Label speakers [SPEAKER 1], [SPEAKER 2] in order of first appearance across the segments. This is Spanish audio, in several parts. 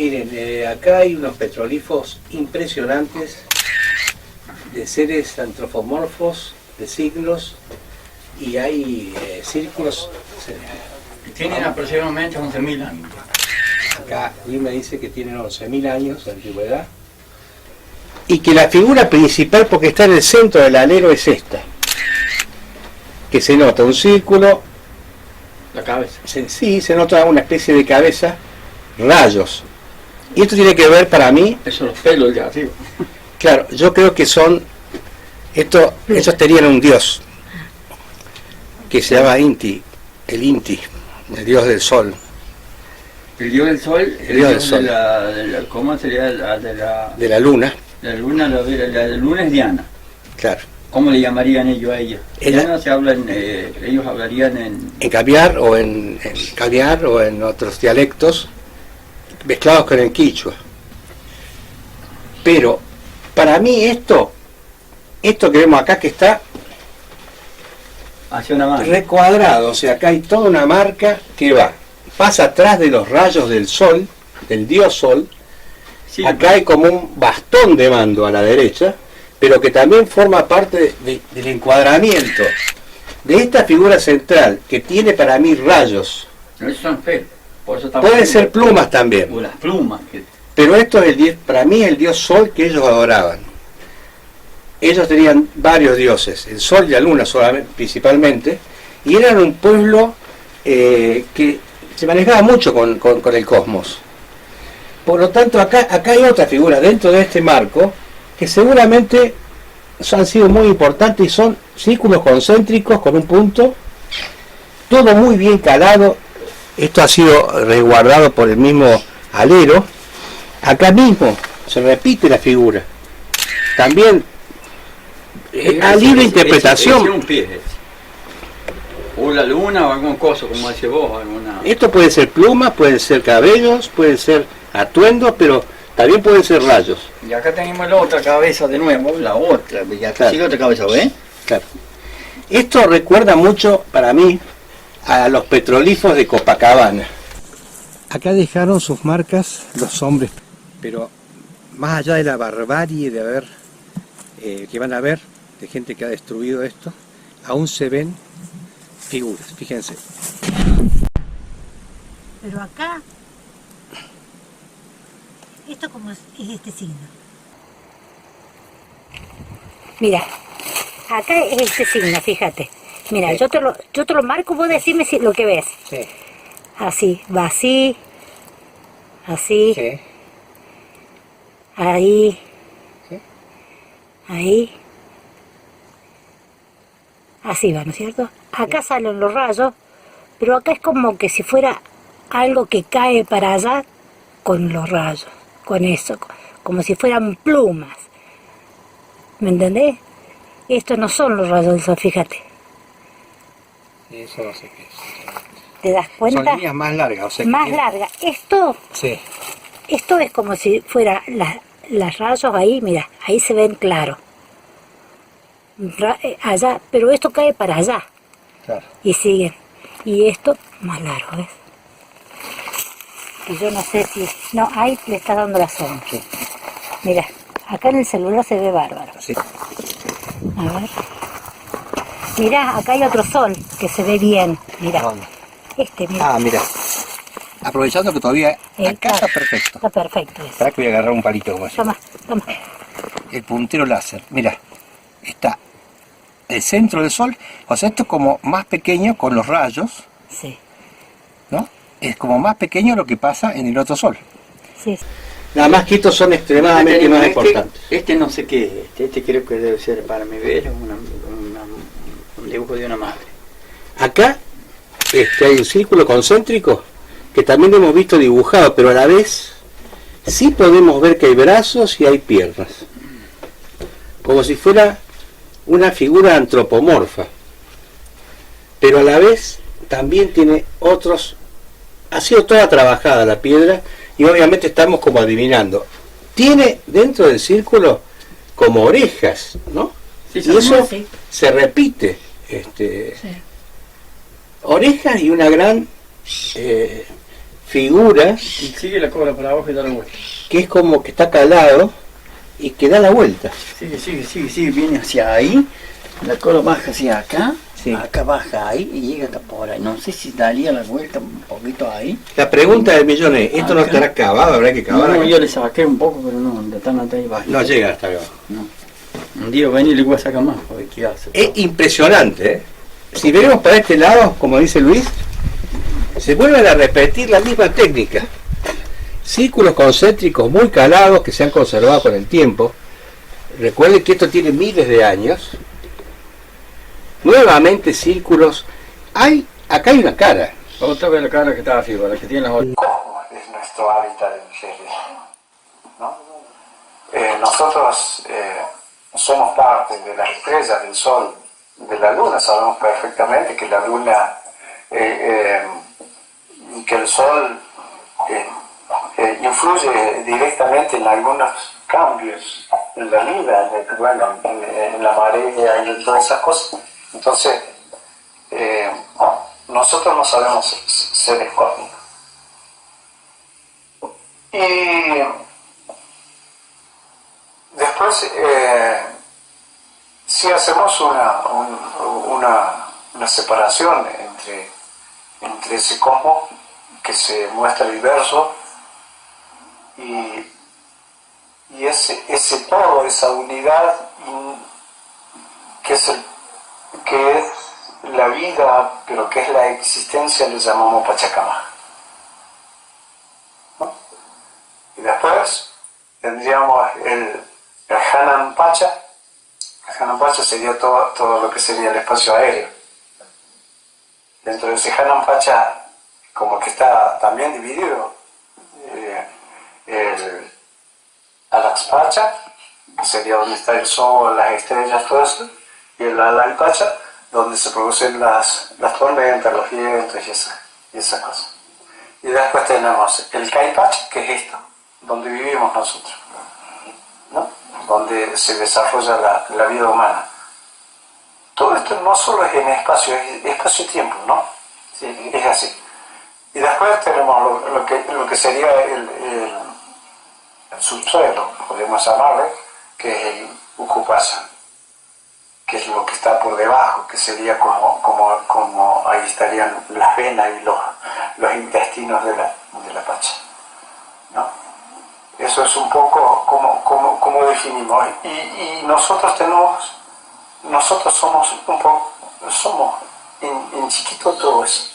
[SPEAKER 1] Miren, acá hay unos petroglifos impresionantes de seres antropomorfos, de signos, y hay círculos.
[SPEAKER 2] Tienen aproximadamente 11.000 años.
[SPEAKER 1] Acá Luis me dice que tienen 11.000 años de antigüedad. Y que la figura principal, porque está en el centro del alero, es esta. Que se nota un círculo.
[SPEAKER 2] La cabeza.
[SPEAKER 1] Sí, se nota una especie de cabeza, rayos. Y esto tiene que ver para mí.
[SPEAKER 2] Esos son los pelos de arriba.
[SPEAKER 1] Claro, yo creo que son. Ellos tenían un dios que se llama Inti, el Inti, el dios del sol.
[SPEAKER 2] El dios del sol,
[SPEAKER 1] El dios del sol.
[SPEAKER 2] ¿Cómo sería
[SPEAKER 1] De la luna.
[SPEAKER 2] La luna es Diana.
[SPEAKER 1] Claro.
[SPEAKER 2] ¿Cómo le llamarían ellos a ella?
[SPEAKER 1] Ella
[SPEAKER 2] se hablan, ellos hablarían
[SPEAKER 1] en caviar o en caviar o en otros dialectos mezclados con el quichua. Pero para mí esto que vemos acá, que está
[SPEAKER 2] hacia una marca
[SPEAKER 1] recuadrado, o sea, acá hay toda una marca que pasa atrás de los rayos del sol, del dios sol. Sí, acá hay como un bastón de mando a la derecha, pero que también forma parte del encuadramiento de esta figura central, que tiene para mí rayos.
[SPEAKER 2] No, esos son pelos.
[SPEAKER 1] Pueden ser plumas también.
[SPEAKER 2] O las plumas.
[SPEAKER 1] Pero esto es para mí el dios sol que ellos adoraban. Ellos tenían varios dioses, el sol y la luna solamente, principalmente, y eran un pueblo que se manejaba mucho con el cosmos. Por lo tanto, acá hay otra figura dentro de este marco que seguramente han sido muy importantes, y son círculos concéntricos con un punto, todo muy bien calado. Esto ha sido resguardado por el mismo alero. Acá mismo se repite la figura. También a libre interpretación.
[SPEAKER 2] Un pie, o la luna o algún coso, como decís vos.
[SPEAKER 1] Esto puede ser plumas, pueden ser cabellos, pueden ser atuendos, pero también pueden ser rayos.
[SPEAKER 2] Y acá tenemos la otra cabeza de nuevo, la otra, y acá sigue otra cabeza, ¿ves?
[SPEAKER 1] Claro. Esto recuerda mucho, para mí, a los petroglifos de Copacabana. Acá dejaron sus marcas los hombres, pero más allá de la barbarie de haber, que van a ver, de gente que ha destruido esto, aún se ven figuras, fíjense.
[SPEAKER 3] Pero acá, esto como es este signo. Mira, acá es este signo, fíjate. Mira, sí. yo te lo marco, vos decime si lo que ves.
[SPEAKER 1] Sí.
[SPEAKER 3] Así, va así, así,
[SPEAKER 1] sí.
[SPEAKER 3] Ahí,
[SPEAKER 1] sí.
[SPEAKER 3] Ahí, así va, ¿no es cierto? Acá salen los rayos, pero acá es como que si fuera algo que cae para allá con los rayos, con eso, como si fueran plumas. ¿Me entendés? Estos no son los rayos del sol, fíjate.
[SPEAKER 1] Eso no sé qué es.
[SPEAKER 3] ¿Te das cuenta?
[SPEAKER 1] Son líneas más largas, o sea,
[SPEAKER 3] más largas. Esto,
[SPEAKER 1] sí.
[SPEAKER 3] Esto es como si fuera las rayos ahí, mira, ahí se ven claro. Allá, pero esto cae para allá.
[SPEAKER 1] Claro.
[SPEAKER 3] Y siguen. Y esto más largo, ¿ves? Y yo no sé si... No, ahí le está dando la sombra. Sí. Mira, acá en el celular se ve bárbaro.
[SPEAKER 1] Sí.
[SPEAKER 3] A ver. Mirá, acá hay otro sol que se ve bien. Mirá.
[SPEAKER 1] ¿Dónde?
[SPEAKER 3] Mira.
[SPEAKER 1] Ah, mira. Aprovechando que todavía acá
[SPEAKER 3] claro,
[SPEAKER 1] está perfecto.
[SPEAKER 3] Está perfecto.
[SPEAKER 1] Espera que voy a agarrar un palito como así.
[SPEAKER 3] Toma.
[SPEAKER 1] El puntero láser. Mira, está el centro del sol. O sea, esto es como más pequeño con los rayos.
[SPEAKER 3] Sí.
[SPEAKER 1] ¿No? Es como más pequeño lo que pasa en el otro sol.
[SPEAKER 3] Sí.
[SPEAKER 1] Nada más que estos son extremadamente más importantes.
[SPEAKER 2] Este no sé qué es. Este creo que debe ser, para mi ver, un dibujo de una madre.
[SPEAKER 1] Acá hay un círculo concéntrico que también hemos visto dibujado, pero a la vez sí podemos ver que hay brazos y hay piernas. Como si fuera una figura antropomorfa. Pero a la vez también tiene otros... Ha sido toda trabajada la piedra y obviamente estamos como adivinando. Tiene dentro del círculo como orejas, ¿no?
[SPEAKER 2] Sí,
[SPEAKER 1] y eso se repite. Orejas y una gran figuras
[SPEAKER 2] Y sigue la cobra para abajo y da la vuelta.
[SPEAKER 1] que es como que está calado y que da la vuelta.
[SPEAKER 2] Sigue, viene hacia ahí, la cola baja hacia acá,
[SPEAKER 1] Sí.
[SPEAKER 2] acá baja ahí y llega hasta por ahí. No sé si daría la vuelta un poquito ahí.
[SPEAKER 1] La pregunta del millón es, ¿esto no
[SPEAKER 2] Acá.
[SPEAKER 1] estará cavado? ¿Habrá que cavar?
[SPEAKER 2] No, yo le saqué un poco, pero no, de tan hasta ahí baja.
[SPEAKER 1] No llega hasta acá.
[SPEAKER 2] No. Un día venir y le voy a sacar más, a ver qué hace.
[SPEAKER 1] Es impresionante, ¿eh? Si venimos para este lado, como dice Luis, se vuelven a repetir la misma técnica. Círculos concéntricos muy calados que se han conservado con el tiempo. Recuerden que esto tiene miles de años. Nuevamente círculos. Acá hay una cara.
[SPEAKER 2] Otra vez la cara que está arriba, la que tiene las otras.
[SPEAKER 4] ¿Cómo es nuestro hábitat inferior? ¿No? Nosotros somos parte de las estrellas, del Sol, de la Luna. Sabemos perfectamente que la Luna, que el Sol influye directamente en algunos cambios en la vida, en la marea y en todas esas cosas. Entonces, nosotros no sabemos ser cósmicos. Y después, si hacemos una separación entre ese cosmos que se muestra diverso y ese todo, esa unidad que es la vida, pero que es la existencia, le llamamos Pachacamac. ¿No? Y después tendríamos el Hanan Pacha. El Hanan Pacha sería todo lo que sería el espacio aéreo. Dentro de ese Hanan Pacha, como que está también dividido, el Alax Pacha, que sería donde está el sol, las estrellas, todo eso, y el Alay Pacha, donde se producen las tormentas, los vientos y esas cosas. Y después tenemos el Kai Pacha, que es esto, donde vivimos nosotros, ¿no? Donde se desarrolla la vida humana. Todo esto no solo es en espacio, es espacio-tiempo, ¿no? Sí, es así. Y después tenemos lo que sería el subsuelo, podemos llamarle, que es el Ukupasa, que es lo que está por debajo, que sería como ahí estarían las venas y los intestinos de la Pacha, ¿no? Eso es un poco como definimos. Y nosotros somos un poco, somos en chiquito todo eso.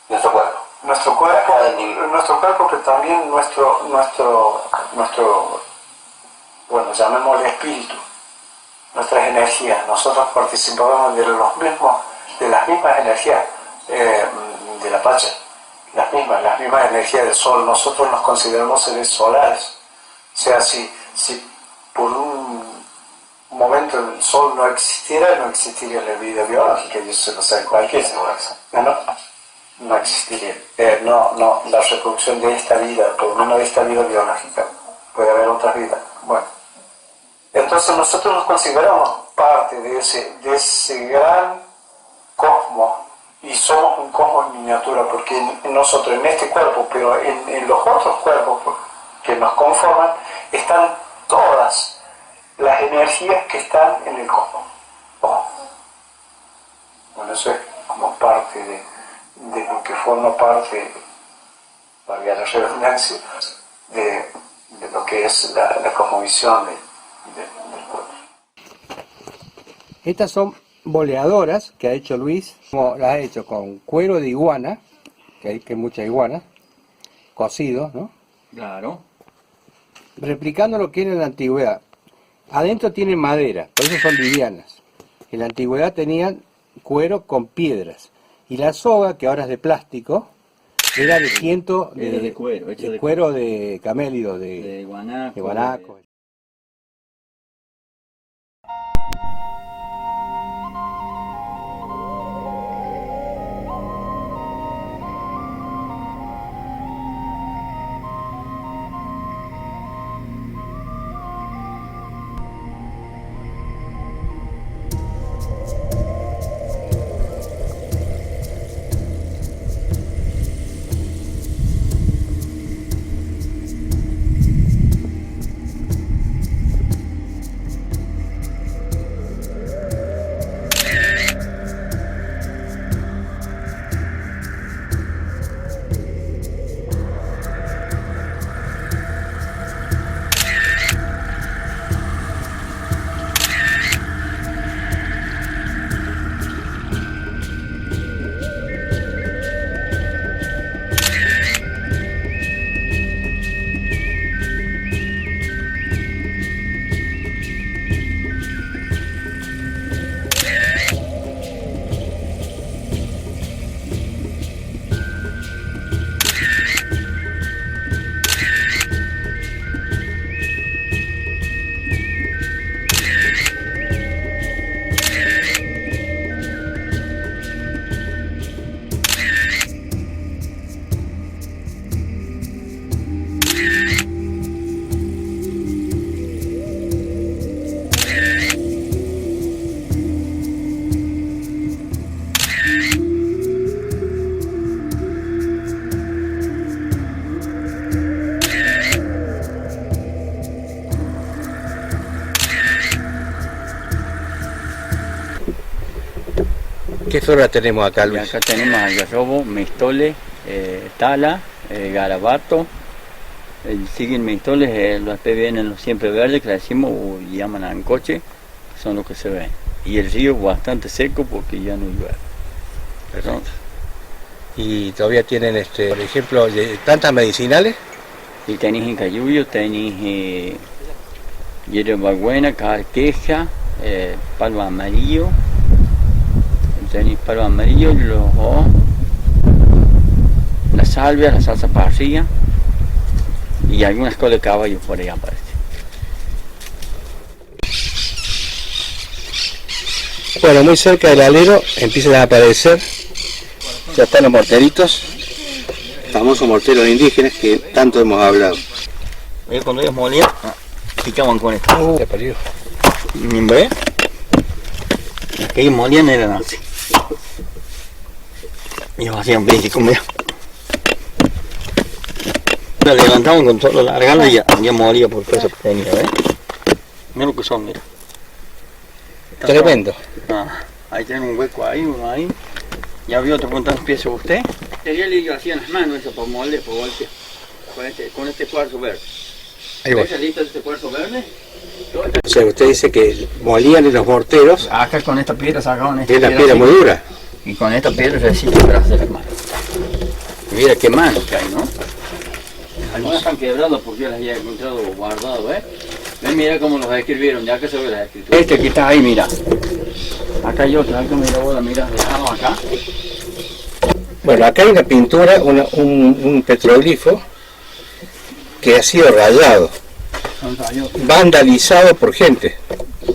[SPEAKER 5] Nuestro cuerpo.
[SPEAKER 4] Nuestro cuerpo, pero también nuestro bueno, llamémosle espíritu, nuestras energías. Nosotros participamos de las mismas energías de la Pacha, las mismas energías del Sol. Nosotros nos consideramos seres solares. O sea, si por un momento el Sol no existiera la vida biológica, y eso se lo sabe cualquiera, no existiría. La reproducción de esta vida, por lo menos de esta vida biológica. Puede haber otras vidas. Bueno, entonces nosotros nos consideramos parte de ese gran cosmos, y somos un cosmos en miniatura, porque nosotros en este cuerpo, pero en los otros cuerpos que nos conforman, están todas las energías que están en el cosmos. Bueno, eso es como parte de lo que forma parte, valga la redundancia, de lo que es la cosmovisión del pueblo.
[SPEAKER 1] Estas son boleadoras que ha hecho Luis, como las ha hecho con cuero de iguana, que hay muchas iguanas, cocidos, ¿no?
[SPEAKER 2] Claro.
[SPEAKER 1] Replicando lo que era en la antigüedad. Adentro tienen madera, por eso son livianas. En la antigüedad tenían cuero con piedras. Y la soga, que ahora es de plástico, era de ciento
[SPEAKER 2] De cuero, hecho de
[SPEAKER 1] cuero de camélido,
[SPEAKER 2] de guanaco.
[SPEAKER 1] de guanaco. ¿Qué flora tenemos acá,
[SPEAKER 2] Y
[SPEAKER 1] Luis?
[SPEAKER 2] acá tenemos algarrobo, mistole, tala, garabato. Siguen mistoles, los después vienen los siempre verdes, que le decimos, o llaman ancoche, son los que se ven. Y el río bastante seco porque ya no llueve.
[SPEAKER 1] Perfecto. Y todavía tienen, por ejemplo, plantas medicinales.
[SPEAKER 2] Y tenéis incayuyo, tenéis hierbabuena, carqueja, palo amarillo, tenéis palo amarillo, la salvia, la salsa parrilla y algunas colas de caballo por ahí aparece.
[SPEAKER 1] Bueno, muy cerca del alero empiezan a aparecer, ya están los morteritos, famosos morteros indígenas que tanto hemos hablado.
[SPEAKER 2] Cuando ellos molían, picaban con esto.
[SPEAKER 1] Se perdió.
[SPEAKER 2] ¿Ves? Los que ellos molían eran así. Ellos hacían pinche comida. La levantaban con todo largado y ya molía por peso que tenía, ¿ves? Mira lo que son, mira.
[SPEAKER 1] Tremendo.
[SPEAKER 2] Ahí tiene un hueco ahí, uno ahí. ¿Ya vio otro cuántas piezas usted? Sería el hilo así en las manos, eso por molde, por golpe. Con este cuarzo verde.
[SPEAKER 1] Ahí voy.
[SPEAKER 2] ¿Ves listo este cuarzo verde?
[SPEAKER 1] O sea, usted dice que molían en los morteros,
[SPEAKER 2] Acá con esta piedra sacaban esta
[SPEAKER 1] es la piedra
[SPEAKER 2] así,
[SPEAKER 1] muy dura.
[SPEAKER 2] y con esta piedra resiste para hacer las manos. Y mira qué manos que hay, ¿no? Algunas están quebradas porque yo las había encontrado guardadas, ¿ves? Ven, mira cómo los escribieron, ya que se ve las escrituras. Este que está ahí, mira. Acá hay otro, acá mira vos, mira, dejamos acá.
[SPEAKER 1] Bueno, acá hay una pintura, un petroglifo que ha sido rayado,
[SPEAKER 2] Son rayos.
[SPEAKER 1] vandalizado por gente.
[SPEAKER 2] Sí,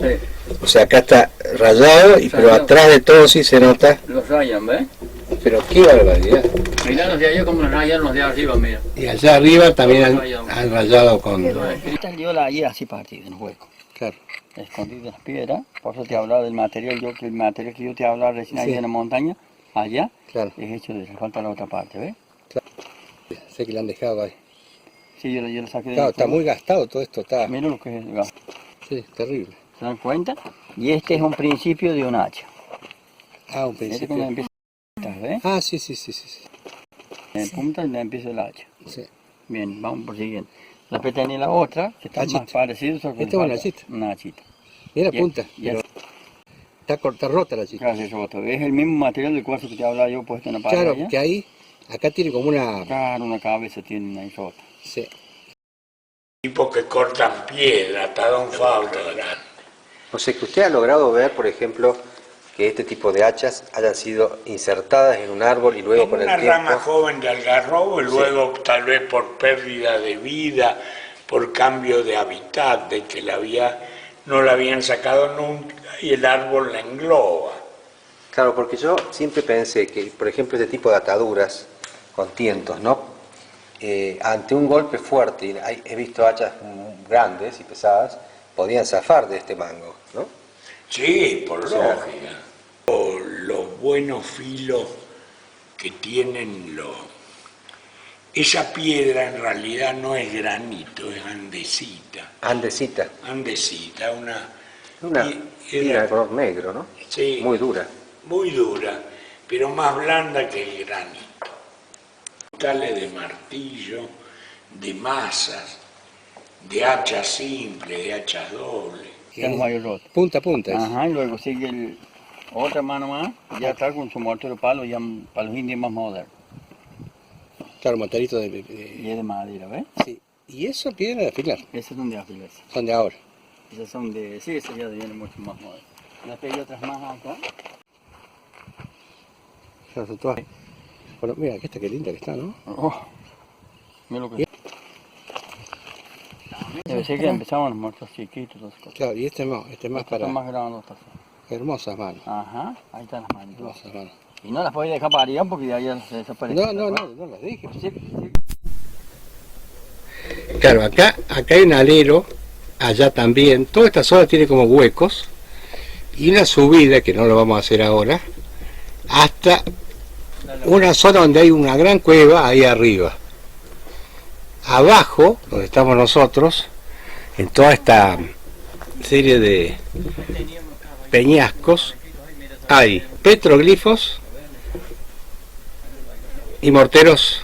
[SPEAKER 1] O sea, acá está rayado, pero atrás de todo sí se nota.
[SPEAKER 2] los rayan, ¿ves?
[SPEAKER 1] Pero qué barbaridad.
[SPEAKER 2] Mirá los de allá como los rayaron los de arriba, mira.
[SPEAKER 1] Y allá arriba también han rayado con...
[SPEAKER 2] Esta diola ahí así partida en hueco.
[SPEAKER 1] Claro.
[SPEAKER 2] Escondido en las piedras, por eso te hablaba del material, el material que yo te hablaba recién ahí
[SPEAKER 1] Sí.
[SPEAKER 2] en la montaña, allá,
[SPEAKER 1] Claro.
[SPEAKER 2] es hecho de, le falta la otra parte, ¿ves?
[SPEAKER 1] Sé que lo han dejado ahí.
[SPEAKER 2] Sí, yo lo saqué de
[SPEAKER 1] Claro,
[SPEAKER 2] la
[SPEAKER 1] está
[SPEAKER 2] fuego.
[SPEAKER 1] muy gastado todo esto, está...
[SPEAKER 2] Mira lo que es el gas.
[SPEAKER 1] Sí, terrible.
[SPEAKER 2] ¿Se dan cuenta? Y este es un principio de un hacha.
[SPEAKER 1] Ah, un
[SPEAKER 2] Este
[SPEAKER 1] principio.
[SPEAKER 2] cuando empieza a ¿ves?
[SPEAKER 1] Ah, sí, sí, sí, sí.
[SPEAKER 2] En punta le empieza el hacha.
[SPEAKER 1] Sí.
[SPEAKER 2] Bien, vamos por siguiente. Después tenía la otra, que está
[SPEAKER 1] Hachita.
[SPEAKER 2] más parecida. solo que
[SPEAKER 1] Esta
[SPEAKER 2] le
[SPEAKER 1] es una
[SPEAKER 2] falta
[SPEAKER 1] hachita.
[SPEAKER 2] Una hachita.
[SPEAKER 1] Mira,
[SPEAKER 2] Ya-
[SPEAKER 1] punta.
[SPEAKER 2] ya-
[SPEAKER 1] Pero está corta, rota la chica.
[SPEAKER 2] Gracias, Roto. Es el mismo material del cuarzo que te hablaba yo puesto en la pared
[SPEAKER 1] Claro,
[SPEAKER 2] allá.
[SPEAKER 1] que ahí, acá tiene como una...
[SPEAKER 2] Claro, una cabeza tiene ahí rota.
[SPEAKER 1] Sí.
[SPEAKER 5] Tipos que cortan piedra, hasta Don Fausto acá.
[SPEAKER 1] O sea que usted ha logrado ver, por ejemplo, que este tipo de hachas hayan sido insertadas en un árbol y luego
[SPEAKER 5] Como
[SPEAKER 1] con el
[SPEAKER 5] una rama
[SPEAKER 1] tiempo...
[SPEAKER 5] joven de algarrobo y luego tal vez por pérdida de vida, por cambio de hábitat, de que no la habían sacado nunca y el árbol la engloba.
[SPEAKER 1] Claro, porque yo siempre pensé que, por ejemplo, este tipo de ataduras con tientos, ¿no? Ante un golpe fuerte, y he visto hachas grandes y pesadas, podían zafar de este mango, ¿no?
[SPEAKER 5] Sí, por
[SPEAKER 1] sea,
[SPEAKER 5] lógica. Los buenos filos que tienen esa piedra en realidad no es granito, es andesita.
[SPEAKER 1] Andesita,
[SPEAKER 5] Andesita,
[SPEAKER 1] una
[SPEAKER 5] y-
[SPEAKER 1] piedra de color negro, ¿no?
[SPEAKER 5] Sí,
[SPEAKER 1] Muy dura.
[SPEAKER 5] muy dura, pero más blanda que el granito. Tales de martillo, de masas, de hachas simples, de hachas dobles.
[SPEAKER 2] Tenemos ahí roto.
[SPEAKER 1] Punta a punta.
[SPEAKER 2] Ajá, y luego sigue otra mano más, ya está con su mortero palo, ya para los indios más modernos.
[SPEAKER 1] Claro, montarito
[SPEAKER 2] Y es de madera, ¿ves?
[SPEAKER 1] Sí. Y eso piedra de afilar,
[SPEAKER 2] Esas son de afilarse.
[SPEAKER 1] son de ahora.
[SPEAKER 2] Esas son de, sí, esas ya vienen mucho más modernas. Después hay otras más acá.
[SPEAKER 1] Claro, son todas... Bueno, mira, esta qué linda que está, ¿no?
[SPEAKER 2] Oh, mira lo que... Debe ser que empezaban los muertos chiquitos, esas cosas.
[SPEAKER 1] Claro, y este es más
[SPEAKER 2] Estas
[SPEAKER 1] para...
[SPEAKER 2] son más grandotas.
[SPEAKER 1] Hermosas manos,
[SPEAKER 2] Ajá, ahí están las manos.
[SPEAKER 1] hermosas manos.
[SPEAKER 2] Y no las podéis dejar para arriba porque de ahí se desaparecen.
[SPEAKER 1] No las dije.
[SPEAKER 2] Sí, sí.
[SPEAKER 1] Claro, acá hay un alero, allá también, toda esta zona tiene como huecos y una subida, que no lo vamos a hacer ahora, hasta una zona donde hay una gran cueva ahí arriba. Abajo, donde estamos nosotros, en toda esta serie de peñascos, hay petroglifos y morteros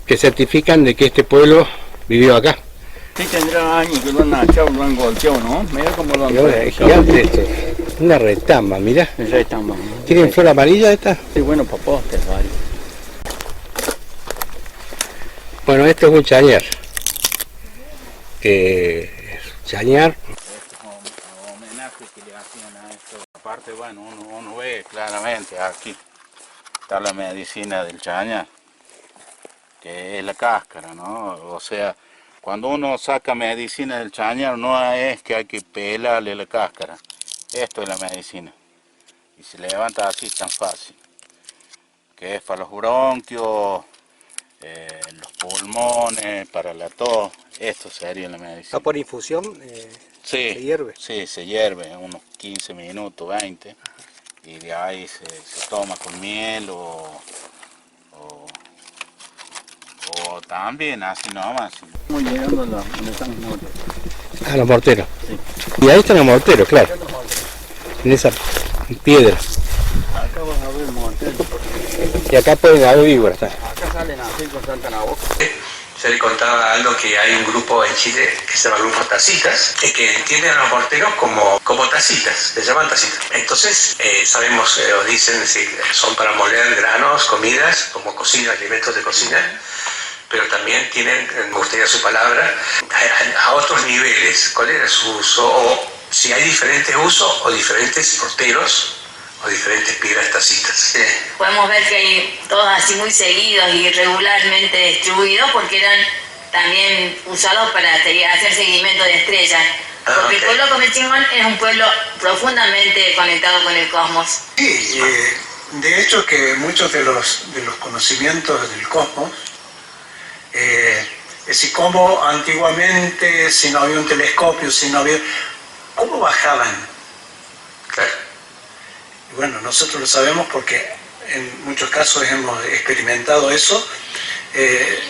[SPEAKER 1] que certifican de que este pueblo vivió acá.
[SPEAKER 2] Sí tendrá años que lo han achado, lo han golpeado, ¿no? Mira cómo lo han
[SPEAKER 1] Es gigante esto, una retamba, mirá.
[SPEAKER 2] Retamba.
[SPEAKER 1] ¿Tienen flor amarilla esta?
[SPEAKER 2] Sí, bueno, para postres, vale.
[SPEAKER 1] Bueno, esto es un chañar. Chañar.
[SPEAKER 6] Esto es un homenaje que le hacían a esto. Aparte, bueno, uno ve claramente aquí está la medicina del chañar, que es la cáscara, ¿no? O sea, cuando uno saca medicina del chañar, no es que hay que pelarle la cáscara. Esto es la medicina. Y se levanta así tan fácil. Que es para los bronquios, los pulmones, para la tos. Esto sería la medicina.
[SPEAKER 1] ¿Está por infusión?
[SPEAKER 6] Sí,
[SPEAKER 1] ¿Se hierve?
[SPEAKER 6] Sí, se hierve unos 15 minutos, 20. Y de ahí se toma con miel o también así nomás.
[SPEAKER 2] Estamos llegando a donde están los morteros.
[SPEAKER 1] A los morteros.
[SPEAKER 2] Sí.
[SPEAKER 1] Y ahí están los morteros, claro. En esa piedra.
[SPEAKER 2] Acá vas a ver morteros.
[SPEAKER 1] Y acá pueden haber víboras.
[SPEAKER 2] Acá salen así con saltan a boca.
[SPEAKER 7] Yo le contaba a Aldo que hay un grupo en Chile que se llama Grupo Tacitas, que entienden a los morteros como tacitas, les llaman tacitas. Entonces, sabemos, o dicen, son para moler granos, comidas, como cocina, alimentos de cocina, pero también tienen, me gustaría su palabra, a otros niveles. ¿Cuál era su uso? O si hay diferentes usos o diferentes morteros o diferentes piedras tacitas. Sí.
[SPEAKER 8] Podemos ver que hay todos así muy seguidos y regularmente distribuidos porque eran también usados para hacer seguimiento de estrellas. Porque el pueblo Comechingón es un pueblo profundamente conectado con el cosmos.
[SPEAKER 4] Sí, de hecho que muchos de los conocimientos del cosmos, es decir, cómo antiguamente, si no había un telescopio, ¿cómo bajaban?
[SPEAKER 7] Claro.
[SPEAKER 4] Bueno, nosotros lo sabemos porque en muchos casos hemos experimentado eso.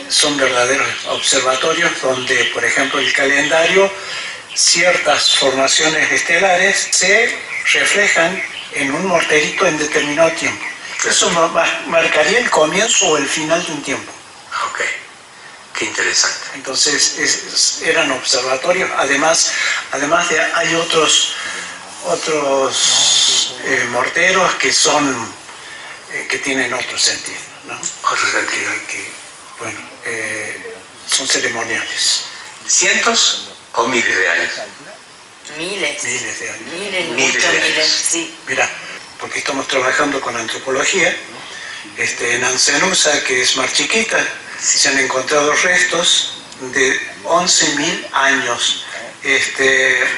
[SPEAKER 4] Son verdaderos observatorios donde, por ejemplo, el calendario, ciertas formaciones estelares se reflejan en un morterito en determinado tiempo. Eso marcaría el comienzo o el final de un tiempo.
[SPEAKER 7] Ok, qué interesante.
[SPEAKER 4] Entonces eran observatorios. Además hay otros morteros que tienen otro sentido, ¿no?
[SPEAKER 7] Otro sentido.
[SPEAKER 4] Bueno, son ceremoniales.
[SPEAKER 7] ¿Cientos o miles de años?
[SPEAKER 8] Miles.
[SPEAKER 4] Miles de años.
[SPEAKER 7] Miles de años.
[SPEAKER 8] Miles, sí.
[SPEAKER 4] Mira, porque estamos trabajando con antropología, en Ancenusa, que es Mar Chiquita, se han encontrado restos de 11.000 años.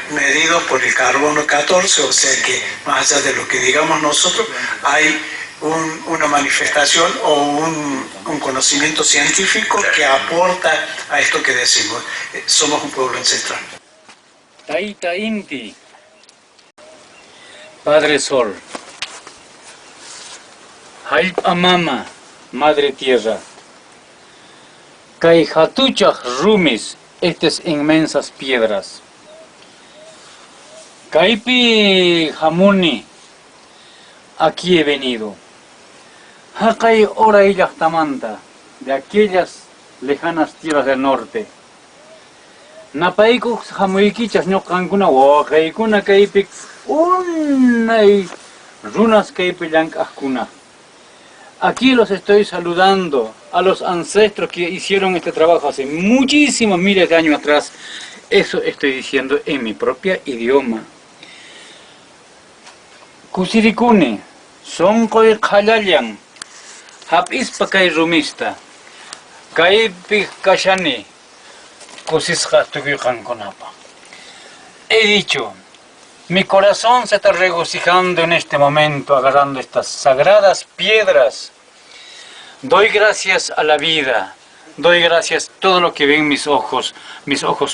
[SPEAKER 4] Medidos por el carbono 14, o sea que más allá de lo que digamos nosotros, hay una manifestación o un conocimiento científico que aporta a esto que decimos. Somos un pueblo ancestral.
[SPEAKER 9] Taita Inti, Padre Sol, Haip Amama, Madre Tierra, Kai Hatuchach Rumis, estas inmensas piedras. Kaipi Hamuni, aquí he venido. Hakai Ora Tamanta, de aquellas lejanas tierras del norte. Napaiku Hamuikichas no Kankuna Wahaikuna Kaipik Unai Runas Kaipilank Akuna. Aquí los estoy saludando a los ancestros que hicieron este trabajo hace muchísimos miles de años atrás. Eso estoy diciendo en mi propio idioma. Kusirikune, Sonkoy Khalalyan, Hapispa Kai Rumista, Kaipi Kashani, Kusisha Tugukan Konapa. He dicho, mi corazón se está regocijando en este momento agarrando estas sagradas piedras. Doy gracias a la vida, doy gracias a todo lo que ven mis ojos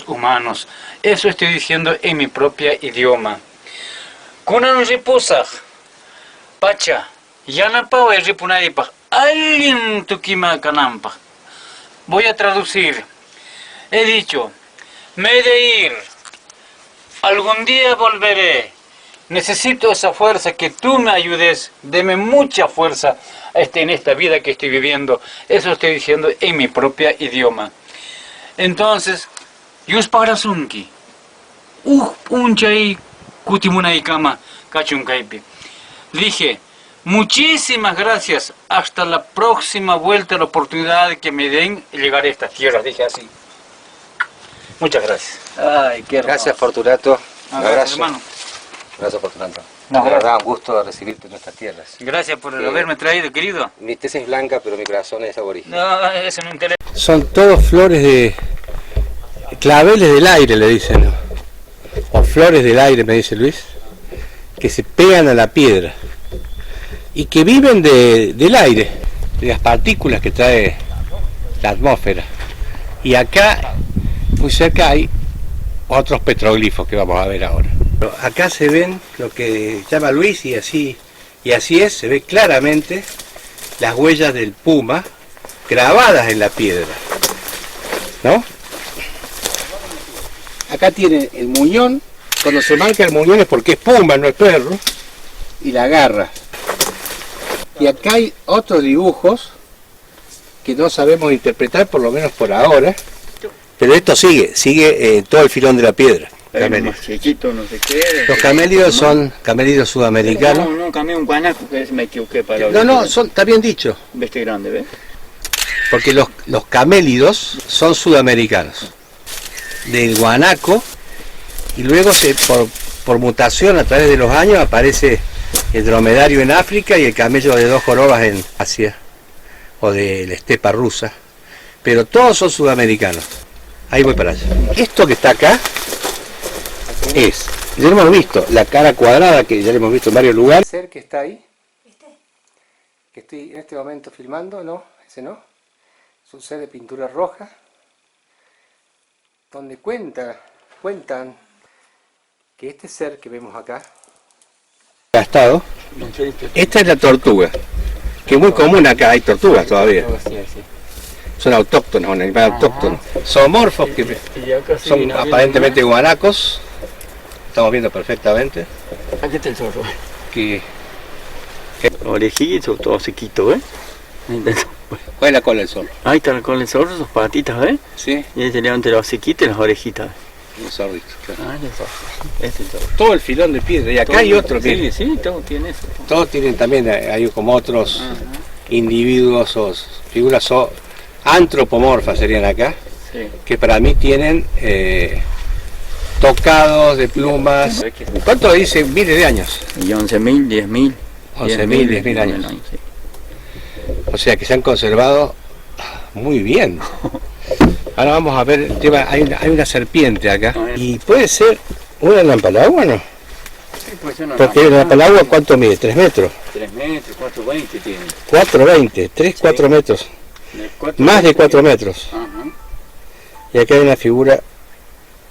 [SPEAKER 9] humanos. Eso estoy diciendo en mi propio idioma. Kunan ripusaj, pacha, yanapao y ripunadipaj, alguien tukima kanampaj. Voy a traducir. He dicho, me he de ir. Algún día volveré. Necesito esa fuerza, que tú me ayudes, deme mucha fuerza en esta vida que estoy viviendo. Eso estoy diciendo en mi propio idioma. Entonces, yus parasunki, unchay kutimunaikama kachunkaipi. Dije, muchísimas gracias, hasta la próxima vuelta, la oportunidad que me den llegar a estas tierras, dije así. Muchas gracias. Ay, qué hermoso.
[SPEAKER 1] Gracias, Fortunato. Un abrazo.
[SPEAKER 9] Hermano.
[SPEAKER 1] Gracias, Fortunato.
[SPEAKER 9] No,
[SPEAKER 1] de verdad, un gusto recibirte en nuestras tierras.
[SPEAKER 9] Gracias por haberme traído, querido.
[SPEAKER 1] Mi tez es blanca, pero mi corazón es aborigen.
[SPEAKER 9] No, eso no interesa.
[SPEAKER 1] Son todos flores de... claveles del aire, le dicen, ¿no? O flores del aire, me dice Luis, que se pegan a la piedra y que viven del aire, de las partículas que trae la atmósfera. Y acá, muy cerca, hay otros petroglifos que vamos a ver ahora. Acá se ven lo que llama Luis, y así es, se ve claramente las huellas del puma grabadas en la piedra, ¿no? Acá tiene el muñón. Cuando se marca el muñón es porque es puma, no es perro, y la garra. Y acá hay otros dibujos que no sabemos interpretar, por lo menos por ahora, pero esto sigue todo el filón de la piedra.
[SPEAKER 2] Más chiquito, no sé qué.
[SPEAKER 1] Los camélidos son camélidos sudamericanos.
[SPEAKER 2] No, cambié un guanaco, que me equivoqué para...
[SPEAKER 1] No, está bien dicho.
[SPEAKER 2] Este grande, ¿ves?
[SPEAKER 1] Porque los camélidos son sudamericanos. Del guanaco, y luego por mutación a través de los años aparece el dromedario en África y el camello de dos jorobas en Asia, o de la estepa rusa, pero todos son sudamericanos. Ahí voy para allá. Esto que está acá es, ya lo hemos visto, la cara cuadrada, que ya lo hemos visto en varios lugares. ¿El ser que está ahí? Que estoy en este momento filmando, no, ese no. Es un ser de pintura roja, donde cuentan que este ser que vemos acá, gastado, esta es la tortuga, que es muy común acá, hay tortugas todavía. Son autóctonos, un animal autóctono. Zoomorfos, que son aparentemente guanacos, estamos viendo perfectamente.
[SPEAKER 2] Aquí está el zorro.
[SPEAKER 1] Orejito,
[SPEAKER 2] todo sequito, ¿eh?
[SPEAKER 1] ¿Cuál es la cola del zorro?
[SPEAKER 2] Ahí está la cola del zorro, sus patitas, ¿ves?
[SPEAKER 1] Sí.
[SPEAKER 2] Y ahí se levanta la hociquita y las orejitas.
[SPEAKER 1] Un zorrito, claro.
[SPEAKER 2] Ah, el zorro. Este es el zorro.
[SPEAKER 1] Todo el filón de piedra, y acá hay otro.
[SPEAKER 2] Sí, todos tienen eso.
[SPEAKER 1] Todos tienen también, hay como otros individuos o figuras antropomorfas serían acá,
[SPEAKER 2] sí,
[SPEAKER 1] que para mí tienen tocados de plumas. ¿Cuánto dicen? Miles de años.
[SPEAKER 2] Y 11.000, 10.000.
[SPEAKER 1] 11.000, 10.000 años.
[SPEAKER 2] Sí.
[SPEAKER 1] O sea que se han conservado muy bien. Ahora vamos a ver el tema. Hay una serpiente acá. Y puede ser una lampalagua, ¿no?
[SPEAKER 2] Sí, puede ser una
[SPEAKER 1] porque la lampalagua, ¿cuánto mide? ¿3 metros?
[SPEAKER 2] 3 metros, 4,20 tiene.
[SPEAKER 1] 4,20, 3, 4 metros. Más de 4 metros.
[SPEAKER 2] Ajá.
[SPEAKER 1] Y acá hay una figura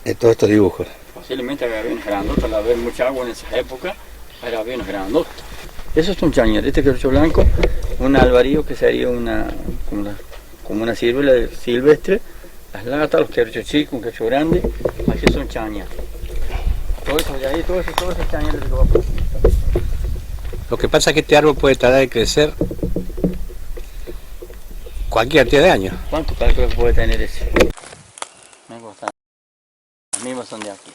[SPEAKER 1] de todos estos dibujos.
[SPEAKER 2] Posiblemente había aviones grandotas, al haber mucha agua en esas épocas, era aviones grandotas. Eso es un chañar, este querucho blanco, un alvarío que sería como una ciruela silvestre, las latas, los queruchos chicos, un querucho grande, aquí son chañas. Todo eso de ahí, todo eso es chañar de lo que
[SPEAKER 1] Lo que pasa es que este árbol puede tardar en crecer cualquier cantidad de años.
[SPEAKER 2] ¿Cuánto cálculo puede tener ese? Me gusta. Las mismas son de aquí.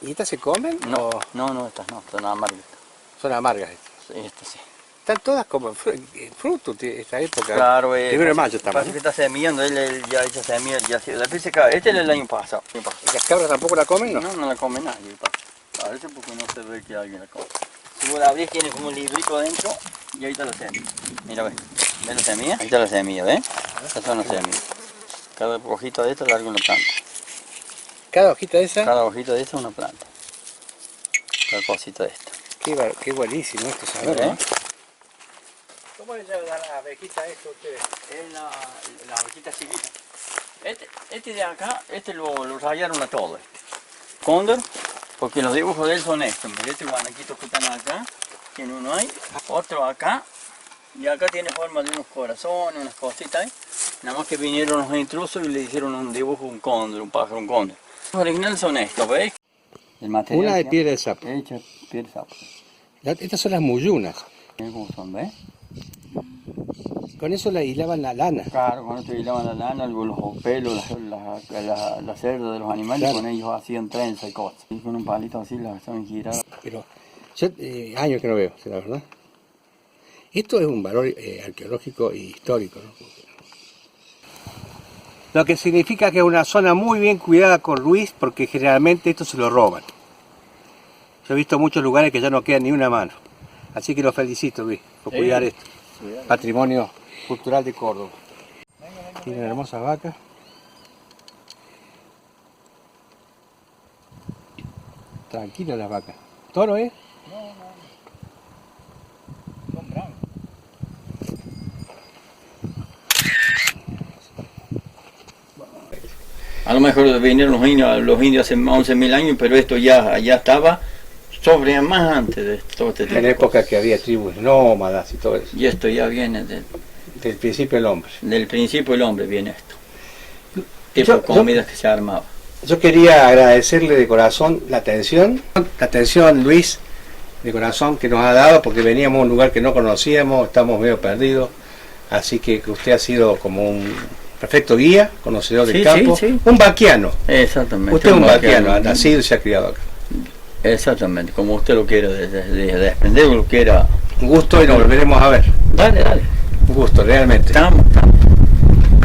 [SPEAKER 1] ¿Y estas se comen?
[SPEAKER 2] No, no, estas no, son amargas.
[SPEAKER 1] Son amargas estas.
[SPEAKER 2] Sí, estas sí.
[SPEAKER 1] Están todas como frutos de esta época.
[SPEAKER 2] Claro,
[SPEAKER 1] primero de mayo estamos.
[SPEAKER 2] Parece que está semillando, él ya echa semilla, ya se... Después se cae. Este es el año pasado.
[SPEAKER 1] ¿Y las cabras tampoco la comen?
[SPEAKER 2] No la come nadie. Parece porque no se ve que alguien la come. Si vos la abrís, tiene como un librico dentro y ahí está la semilla. Mira, ¿ves? ¿Ves la semilla? Ahí está la semilla, ¿ves? Estas son las semillas. Cada hojita de esta larga una planta.
[SPEAKER 1] ¿Cada hojita de esa?
[SPEAKER 2] Cada hojita de esta es una planta. Cada cosita de esta.
[SPEAKER 1] Qué buenísimo esto, ¿sabes?
[SPEAKER 2] ¿Eh?
[SPEAKER 1] ¿Cómo le llaman a la abejita esto ustedes?
[SPEAKER 2] Es la abejita chiquita. Este de acá, lo rayaron a todo. Cóndor, porque los dibujos de él son estos. Este guanaquito que están acá, tiene uno ahí, otro acá, y acá tiene forma de unos corazones, unas cositas ahí. Nada más que vinieron los intrusos y le hicieron un dibujo, un cóndor, un pájaro, un cóndor. Los originales son estos, ¿veis? El material
[SPEAKER 1] una de piedra de sapo.
[SPEAKER 2] Hecha piel sapo.
[SPEAKER 1] Estas son las muyunas.
[SPEAKER 2] ¿Cómo son, ves?
[SPEAKER 1] Con eso la hilaban la lana.
[SPEAKER 2] Claro, con esto hilaban la lana, los pelos, la cerda de los animales,
[SPEAKER 1] Claro.
[SPEAKER 2] con ellos hacían trenza y cosas. Y con un palito así las estaban giradas.
[SPEAKER 1] Pero yo años que no veo, la verdad. Esto es un valor arqueológico y histórico, ¿no? Lo que significa que es una zona muy bien cuidada con Ruiz, porque generalmente esto se lo roban. Yo he visto muchos lugares que ya no queda ni una mano. Así que lo felicito, Luis, por cuidar esto. Patrimonio cultural de Córdoba. Tienen hermosas vacas. Tranquilas las vacas. ¿Toro, eh?
[SPEAKER 2] A lo mejor vinieron los indios hace 11.000 años, pero esto ya estaba sobre más antes de todo este tiempo.
[SPEAKER 1] En época que había tribus nómadas y todo eso.
[SPEAKER 2] Y esto ya viene
[SPEAKER 1] Del principio del hombre.
[SPEAKER 2] del principio del hombre, viene esto. Tipo de comidas que se armaba.
[SPEAKER 1] Yo quería agradecerle de corazón la atención, Luis, de corazón que nos ha dado, porque veníamos a un lugar que no conocíamos, estamos medio perdidos, así que usted ha sido como un perfecto guía, conocedor del campo,
[SPEAKER 2] sí.
[SPEAKER 1] un vaquiano.
[SPEAKER 2] Exactamente.
[SPEAKER 1] Usted es un vaquiano, ha nacido y se ha criado acá.
[SPEAKER 2] Exactamente, como usted lo quiera, desprender lo quiera.
[SPEAKER 1] Un gusto y nos volveremos a ver.
[SPEAKER 2] Dale.
[SPEAKER 1] Un gusto, realmente.
[SPEAKER 2] Estamos.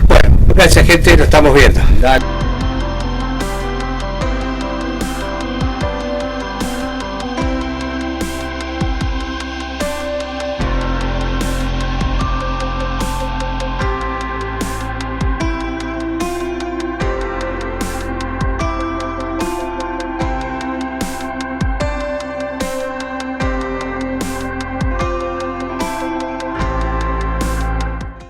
[SPEAKER 1] Bueno, gracias gente, lo estamos viendo.
[SPEAKER 2] Dale.